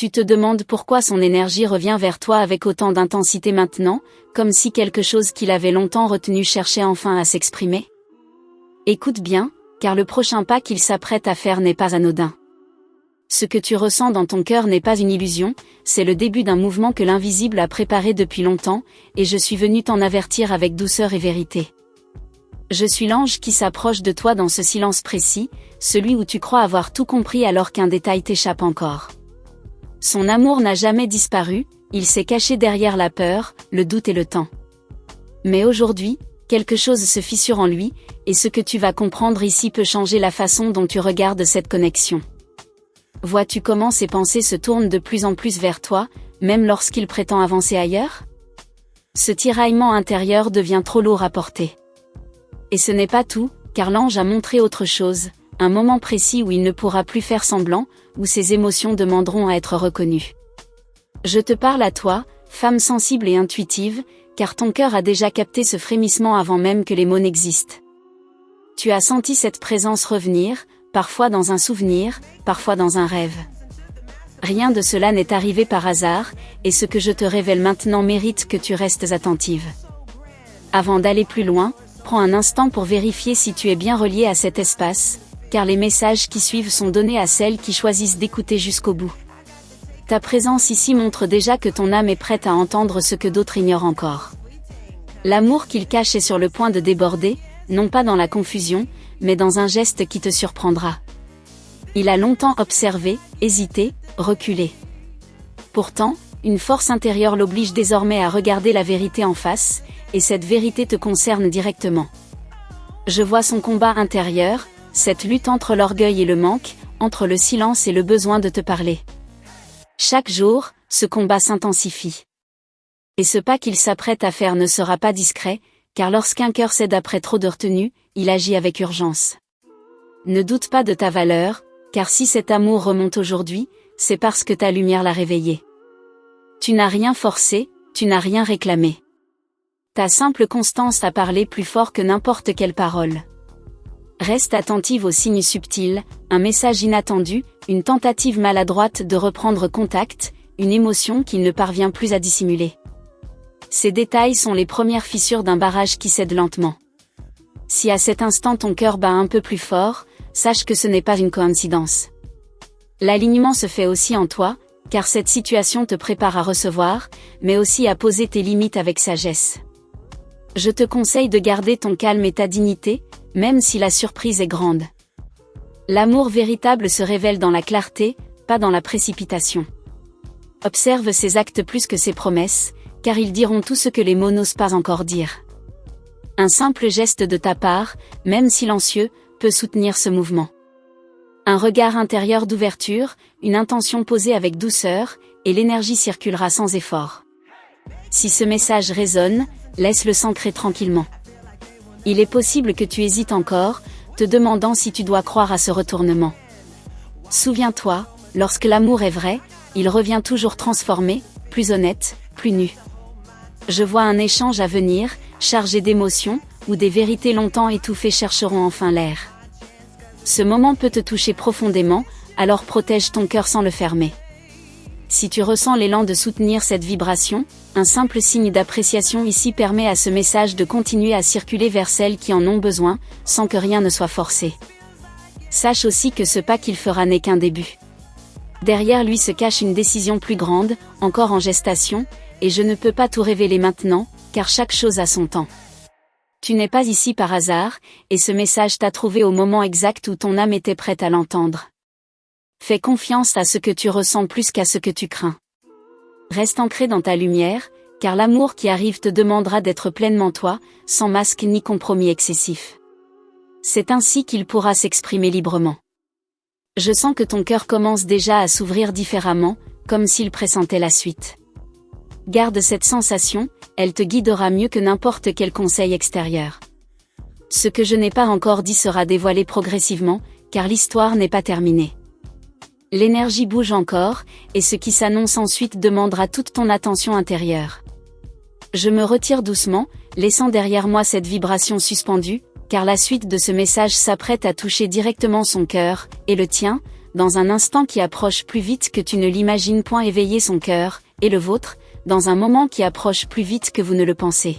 Tu te demandes pourquoi son énergie revient vers toi avec autant d'intensité maintenant, comme si quelque chose qu'il avait longtemps retenu cherchait enfin à s'exprimer. Écoute bien, car le prochain pas qu'il s'apprête à faire n'est pas anodin. Ce que tu ressens dans ton cœur n'est pas une illusion, c'est le début d'un mouvement que l'invisible a préparé depuis longtemps, et je suis venu t'en avertir avec douceur et vérité. Je suis l'ange qui s'approche de toi dans ce silence précis, celui où tu crois avoir tout compris alors qu'un détail t'échappe encore. Son amour n'a jamais disparu, il s'est caché derrière la peur, le doute et le temps. Mais aujourd'hui, quelque chose se fissure en lui, et ce que tu vas comprendre ici peut changer la façon dont tu regardes cette connexion. Vois-tu comment ses pensées se tournent de plus en plus vers toi, même lorsqu'il prétend avancer ailleurs? Ce tiraillement intérieur devient trop lourd à porter. Et ce n'est pas tout, car l'ange a montré autre chose, un moment précis où il ne pourra plus faire semblant, où ses émotions demanderont à être reconnues. Je te parle à toi, femme sensible et intuitive, car ton cœur a déjà capté ce frémissement avant même que les mots n'existent. Tu as senti cette présence revenir, parfois dans un souvenir, parfois dans un rêve. Rien de cela n'est arrivé par hasard, et ce que je te révèle maintenant mérite que tu restes attentive. Avant d'aller plus loin, prends un instant pour vérifier si tu es bien relié à cet espace, car les messages qui suivent sont donnés à celles qui choisissent d'écouter jusqu'au bout. Ta présence ici montre déjà que ton âme est prête à entendre ce que d'autres ignorent encore. L'amour qu'il cache est sur le point de déborder, non pas dans la confusion, mais dans un geste qui te surprendra. Il a longtemps observé, hésité, reculé. Pourtant, une force intérieure l'oblige désormais à regarder la vérité en face, et cette vérité te concerne directement. Je vois son combat intérieur, cette lutte entre l'orgueil et le manque, entre le silence et le besoin de te parler. Chaque jour, ce combat s'intensifie. Et ce pas qu'il s'apprête à faire ne sera pas discret, car lorsqu'un cœur cède après trop de retenue, il agit avec urgence. Ne doute pas de ta valeur, car si cet amour remonte aujourd'hui, c'est parce que ta lumière l'a réveillé. Tu n'as rien forcé, tu n'as rien réclamé. Ta simple constance a parlé plus fort que n'importe quelle parole. Reste attentive aux signes subtils, un message inattendu, une tentative maladroite de reprendre contact, une émotion qu'il ne parvient plus à dissimuler. Ces détails sont les premières fissures d'un barrage qui cède lentement. Si à cet instant ton cœur bat un peu plus fort, sache que ce n'est pas une coïncidence. L'alignement se fait aussi en toi, car cette situation te prépare à recevoir, mais aussi à poser tes limites avec sagesse. Je te conseille de garder ton calme et ta dignité, même si la surprise est grande. L'amour véritable se révèle dans la clarté, pas dans la précipitation. Observe ses actes plus que ses promesses, car ils diront tout ce que les mots n'osent pas encore dire. Un simple geste de ta part, même silencieux, peut soutenir ce mouvement. Un regard intérieur d'ouverture, une intention posée avec douceur, et l'énergie circulera sans effort. Si ce message résonne, laisse-le s'ancrer tranquillement. Il est possible que tu hésites encore, te demandant si tu dois croire à ce retournement. Souviens-toi, lorsque l'amour est vrai, il revient toujours transformé, plus honnête, plus nu. Je vois un échange à venir, chargé d'émotions, où des vérités longtemps étouffées chercheront enfin l'air. Ce moment peut te toucher profondément, alors protège ton cœur sans le fermer. Si tu ressens l'élan de soutenir cette vibration, un simple signe d'appréciation ici permet à ce message de continuer à circuler vers celles qui en ont besoin, sans que rien ne soit forcé. Sache aussi que ce pas qu'il fera n'est qu'un début. Derrière lui se cache une décision plus grande, encore en gestation, et je ne peux pas tout révéler maintenant, car chaque chose a son temps. Tu n'es pas ici par hasard, et ce message t'a trouvé au moment exact où ton âme était prête à l'entendre. Fais confiance à ce que tu ressens plus qu'à ce que tu crains. Reste ancré dans ta lumière, car l'amour qui arrive te demandera d'être pleinement toi, sans masque ni compromis excessif. C'est ainsi qu'il pourra s'exprimer librement. Je sens que ton cœur commence déjà à s'ouvrir différemment, comme s'il pressentait la suite. Garde cette sensation, elle te guidera mieux que n'importe quel conseil extérieur. Ce que je n'ai pas encore dit sera dévoilé progressivement, car l'histoire n'est pas terminée. L'énergie bouge encore, et ce qui s'annonce ensuite demandera toute ton attention intérieure. Je me retire doucement, laissant derrière moi cette vibration suspendue, car la suite de ce message s'apprête à toucher directement son cœur, et le tien, dans un instant qui approche plus vite que tu ne l'imagines point éveiller son cœur, et le vôtre, dans un moment qui approche plus vite que vous ne le pensez.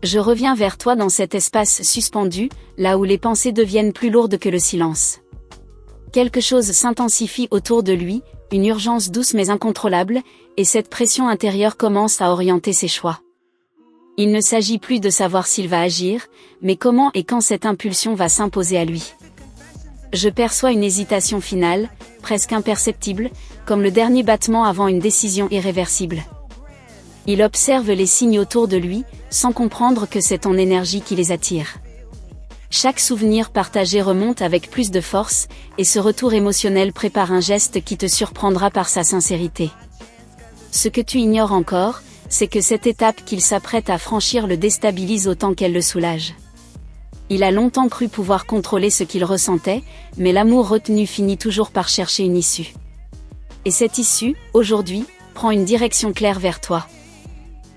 Je reviens vers toi dans cet espace suspendu, là où les pensées deviennent plus lourdes que le silence. Quelque chose s'intensifie autour de lui, une urgence douce mais incontrôlable, et cette pression intérieure commence à orienter ses choix. Il ne s'agit plus de savoir s'il va agir, mais comment et quand cette impulsion va s'imposer à lui. Je perçois une hésitation finale, presque imperceptible, comme le dernier battement avant une décision irréversible. Il observe les signes autour de lui, sans comprendre que c'est ton énergie qui les attire. Chaque souvenir partagé remonte avec plus de force, et ce retour émotionnel prépare un geste qui te surprendra par sa sincérité. Ce que tu ignores encore, c'est que cette étape qu'il s'apprête à franchir le déstabilise autant qu'elle le soulage. Il a longtemps cru pouvoir contrôler ce qu'il ressentait, mais l'amour retenu finit toujours par chercher une issue. Et cette issue, aujourd'hui, prend une direction claire vers toi.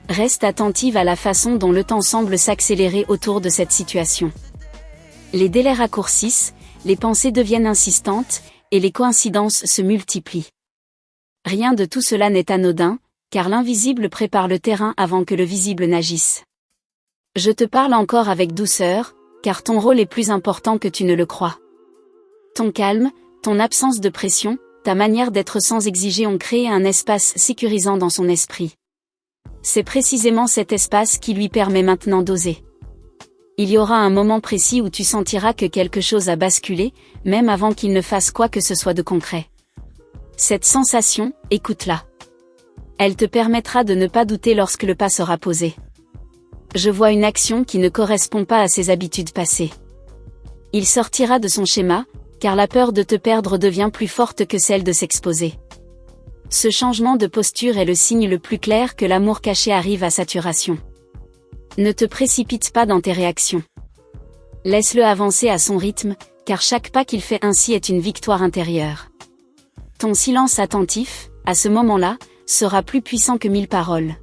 Reste attentive à la façon dont le temps semble s'accélérer autour de cette situation. Les délais raccourcissent, les pensées deviennent insistantes, et les coïncidences se multiplient. Rien de tout cela n'est anodin, car l'invisible prépare le terrain avant que le visible n'agisse. Je te parle encore avec douceur, car ton rôle est plus important que tu ne le crois. Ton calme, ton absence de pression, ta manière d'être sans exiger ont créé un espace sécurisant dans son esprit. C'est précisément cet espace qui lui permet maintenant d'oser. Il y aura un moment précis où tu sentiras que quelque chose a basculé, même avant qu'il ne fasse quoi que ce soit de concret. Cette sensation, écoute-la. Elle te permettra de ne pas douter lorsque le pas sera posé. Je vois une action qui ne correspond pas à ses habitudes passées. Il sortira de son schéma, car la peur de te perdre devient plus forte que celle de s'exposer. Ce changement de posture est le signe le plus clair que l'amour caché arrive à saturation. Ne te précipite pas dans tes réactions. Laisse-le avancer à son rythme, car chaque pas qu'il fait ainsi est une victoire intérieure. Ton silence attentif, à ce moment-là, sera plus puissant que 1000 paroles.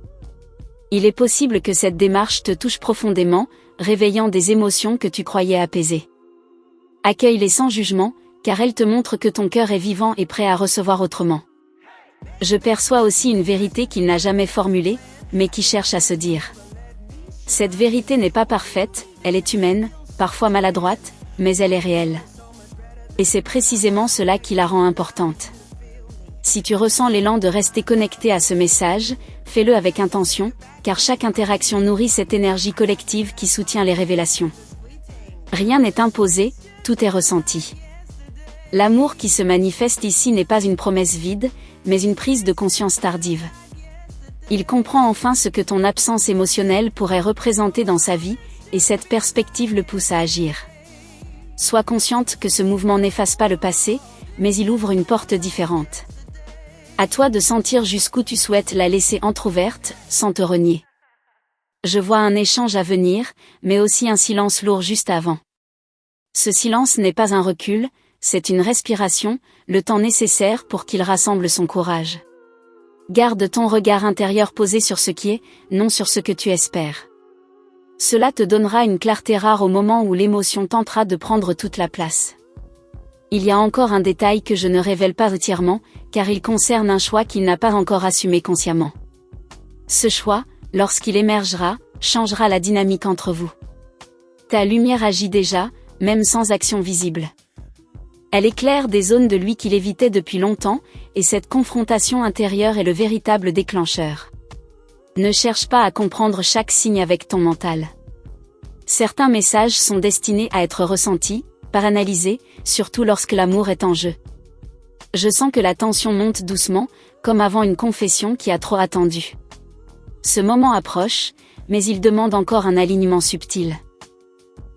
Il est possible que cette démarche te touche profondément, réveillant des émotions que tu croyais apaisées. Accueille-les sans jugement, car elles te montrent que ton cœur est vivant et prêt à recevoir autrement. Je perçois aussi une vérité qu'il n'a jamais formulée, mais qui cherche à se dire. Cette vérité n'est pas parfaite, elle est humaine, parfois maladroite, mais elle est réelle. Et c'est précisément cela qui la rend importante. Si tu ressens l'élan de rester connecté à ce message, fais-le avec intention, car chaque interaction nourrit cette énergie collective qui soutient les révélations. Rien n'est imposé, tout est ressenti. L'amour qui se manifeste ici n'est pas une promesse vide, mais une prise de conscience tardive. Il comprend enfin ce que ton absence émotionnelle pourrait représenter dans sa vie, et cette perspective le pousse à agir. Sois consciente que ce mouvement n'efface pas le passé, mais il ouvre une porte différente. À toi de sentir jusqu'où tu souhaites la laisser entr'ouverte, sans te renier. Je vois un échange à venir, mais aussi un silence lourd juste avant. Ce silence n'est pas un recul, c'est une respiration, le temps nécessaire pour qu'il rassemble son courage. Garde ton regard intérieur posé sur ce qui est, non sur ce que tu espères. Cela te donnera une clarté rare au moment où l'émotion tentera de prendre toute la place. Il y a encore un détail que je ne révèle pas entièrement, car il concerne un choix qu'il n'a pas encore assumé consciemment. Ce choix, lorsqu'il émergera, changera la dynamique entre vous. Ta lumière agit déjà, même sans action visible. Elle éclaire des zones de lui qu'il évitait depuis longtemps, et cette confrontation intérieure est le véritable déclencheur. Ne cherche pas à comprendre chaque signe avec ton mental. Certains messages sont destinés à être ressentis, pas analysés, surtout lorsque l'amour est en jeu. Je sens que la tension monte doucement, comme avant une confession qui a trop attendu. Ce moment approche, mais il demande encore un alignement subtil.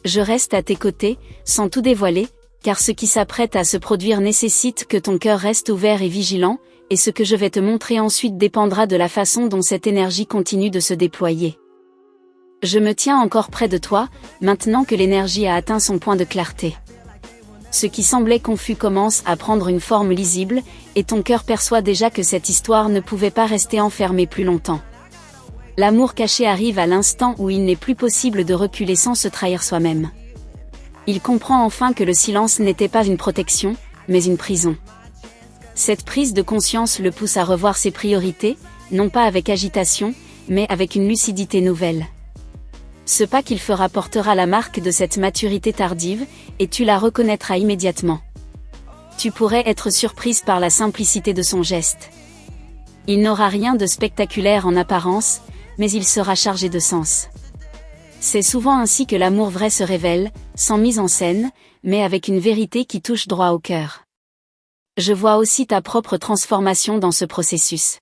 Je reste à tes côtés, sans tout dévoiler, car ce qui s'apprête à se produire nécessite que ton cœur reste ouvert et vigilant, et ce que je vais te montrer ensuite dépendra de la façon dont cette énergie continue de se déployer. Je me tiens encore près de toi, maintenant que l'énergie a atteint son point de clarté. Ce qui semblait confus commence à prendre une forme lisible, et ton cœur perçoit déjà que cette histoire ne pouvait pas rester enfermée plus longtemps. L'amour caché arrive à l'instant où il n'est plus possible de reculer sans se trahir soi-même. Il comprend enfin que le silence n'était pas une protection, mais une prison. Cette prise de conscience le pousse à revoir ses priorités, non pas avec agitation, mais avec une lucidité nouvelle. Ce pas qu'il fera portera la marque de cette maturité tardive, et tu la reconnaîtras immédiatement. Tu pourrais être surprise par la simplicité de son geste. Il n'aura rien de spectaculaire en apparence, mais il sera chargé de sens. C'est souvent ainsi que l'amour vrai se révèle, sans mise en scène, mais avec une vérité qui touche droit au cœur. Je vois aussi ta propre transformation dans ce processus.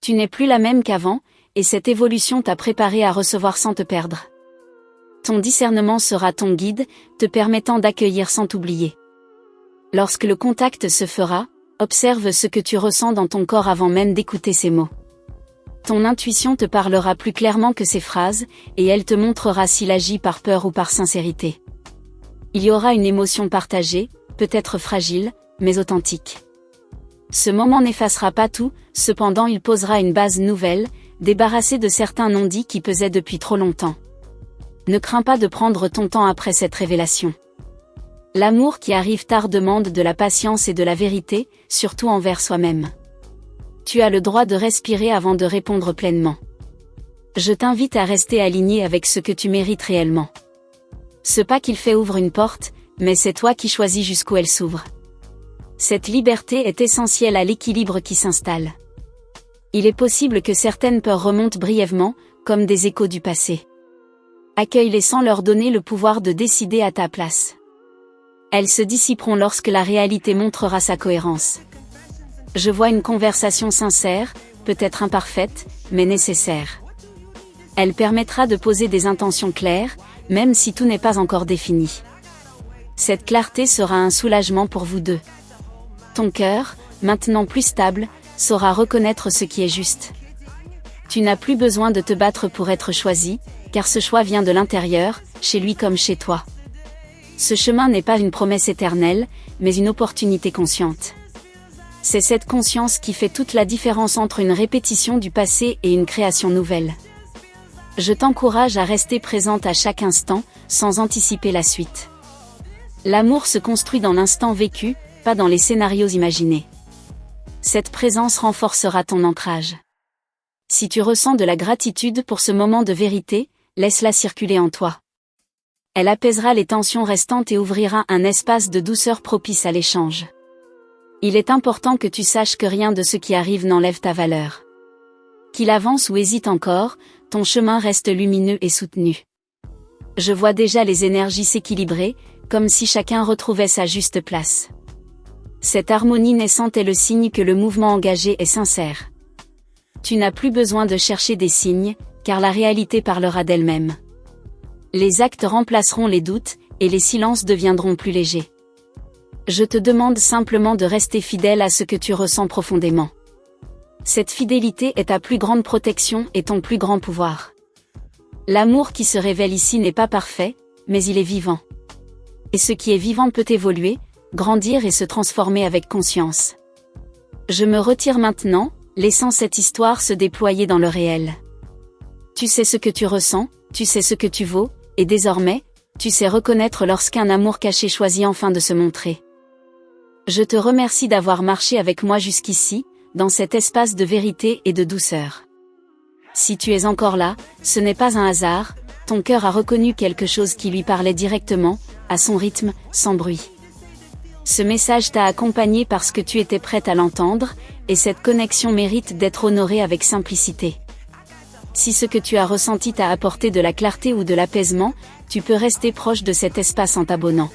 Tu n'es plus la même qu'avant, et cette évolution t'a préparé à recevoir sans te perdre. Ton discernement sera ton guide, te permettant d'accueillir sans t'oublier. Lorsque le contact se fera, observe ce que tu ressens dans ton corps avant même d'écouter ces mots. Ton intuition te parlera plus clairement que ces phrases, et elle te montrera s'il agit par peur ou par sincérité. Il y aura une émotion partagée, peut-être fragile, mais authentique. Ce moment n'effacera pas tout, cependant il posera une base nouvelle, débarrassée de certains non-dits qui pesaient depuis trop longtemps. Ne crains pas de prendre ton temps après cette révélation. L'amour qui arrive tard demande de la patience et de la vérité, surtout envers soi-même. Tu as le droit de respirer avant de répondre pleinement. Je t'invite à rester aligné avec ce que tu mérites réellement. Ce pas qu'il fait ouvre une porte, mais c'est toi qui choisis jusqu'où elle s'ouvre. Cette liberté est essentielle à l'équilibre qui s'installe. Il est possible que certaines peurs remontent brièvement, comme des échos du passé. Accueille-les sans leur donner le pouvoir de décider à ta place. Elles se dissiperont lorsque la réalité montrera sa cohérence. Je vois une conversation sincère, peut-être imparfaite, mais nécessaire. Elle permettra de poser des intentions claires, même si tout n'est pas encore défini. Cette clarté sera un soulagement pour vous deux. Ton cœur, maintenant plus stable, saura reconnaître ce qui est juste. Tu n'as plus besoin de te battre pour être choisi, car ce choix vient de l'intérieur, chez lui comme chez toi. Ce chemin n'est pas une promesse éternelle, mais une opportunité consciente. C'est cette conscience qui fait toute la différence entre une répétition du passé et une création nouvelle. Je t'encourage à rester présente à chaque instant, sans anticiper la suite. L'amour se construit dans l'instant vécu, pas dans les scénarios imaginés. Cette présence renforcera ton ancrage. Si tu ressens de la gratitude pour ce moment de vérité, laisse-la circuler en toi. Elle apaisera les tensions restantes et ouvrira un espace de douceur propice à l'échange. Il est important que tu saches que rien de ce qui arrive n'enlève ta valeur. Qu'il avance ou hésite encore, ton chemin reste lumineux et soutenu. Je vois déjà les énergies s'équilibrer, comme si chacun retrouvait sa juste place. Cette harmonie naissante est le signe que le mouvement engagé est sincère. Tu n'as plus besoin de chercher des signes, car la réalité parlera d'elle-même. Les actes remplaceront les doutes, et les silences deviendront plus légers. Je te demande simplement de rester fidèle à ce que tu ressens profondément. Cette fidélité est ta plus grande protection et ton plus grand pouvoir. L'amour qui se révèle ici n'est pas parfait, mais il est vivant. Et ce qui est vivant peut évoluer, grandir et se transformer avec conscience. Je me retire maintenant, laissant cette histoire se déployer dans le réel. Tu sais ce que tu ressens, tu sais ce que tu vaux, et désormais, tu sais reconnaître lorsqu'un amour caché choisit enfin de se montrer. Je te remercie d'avoir marché avec moi jusqu'ici, dans cet espace de vérité et de douceur. Si tu es encore là, ce n'est pas un hasard, ton cœur a reconnu quelque chose qui lui parlait directement, à son rythme, sans bruit. Ce message t'a accompagné parce que tu étais prête à l'entendre, et cette connexion mérite d'être honorée avec simplicité. Si ce que tu as ressenti t'a apporté de la clarté ou de l'apaisement, tu peux rester proche de cet espace en t'abonnant.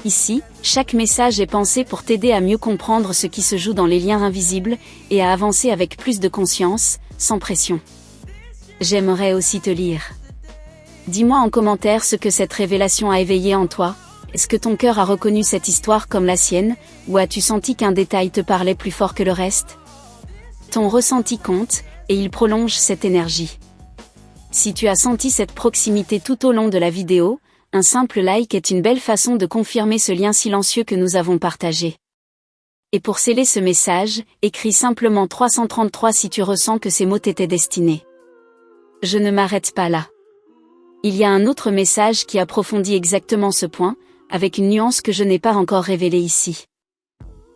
Ici, chaque message est pensé pour t'aider à mieux comprendre ce qui se joue dans les liens invisibles, et à avancer avec plus de conscience, sans pression. J'aimerais aussi te lire. Dis-moi en commentaire ce que cette révélation a éveillé en toi. Est-ce que ton cœur a reconnu cette histoire comme la sienne, ou as-tu senti qu'un détail te parlait plus fort que le reste? Ton ressenti compte, et il prolonge cette énergie. Si tu as senti cette proximité tout au long de la vidéo, un simple like est une belle façon de confirmer ce lien silencieux que nous avons partagé. Et pour sceller ce message, écris simplement 333 si tu ressens que ces mots t'étaient destinés. Je ne m'arrête pas là. Il y a un autre message qui approfondit exactement ce point, avec une nuance que je n'ai pas encore révélée ici.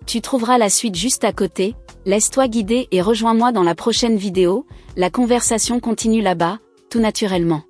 Tu trouveras la suite juste à côté, laisse-toi guider et rejoins-moi dans la prochaine vidéo, la conversation continue là-bas, tout naturellement.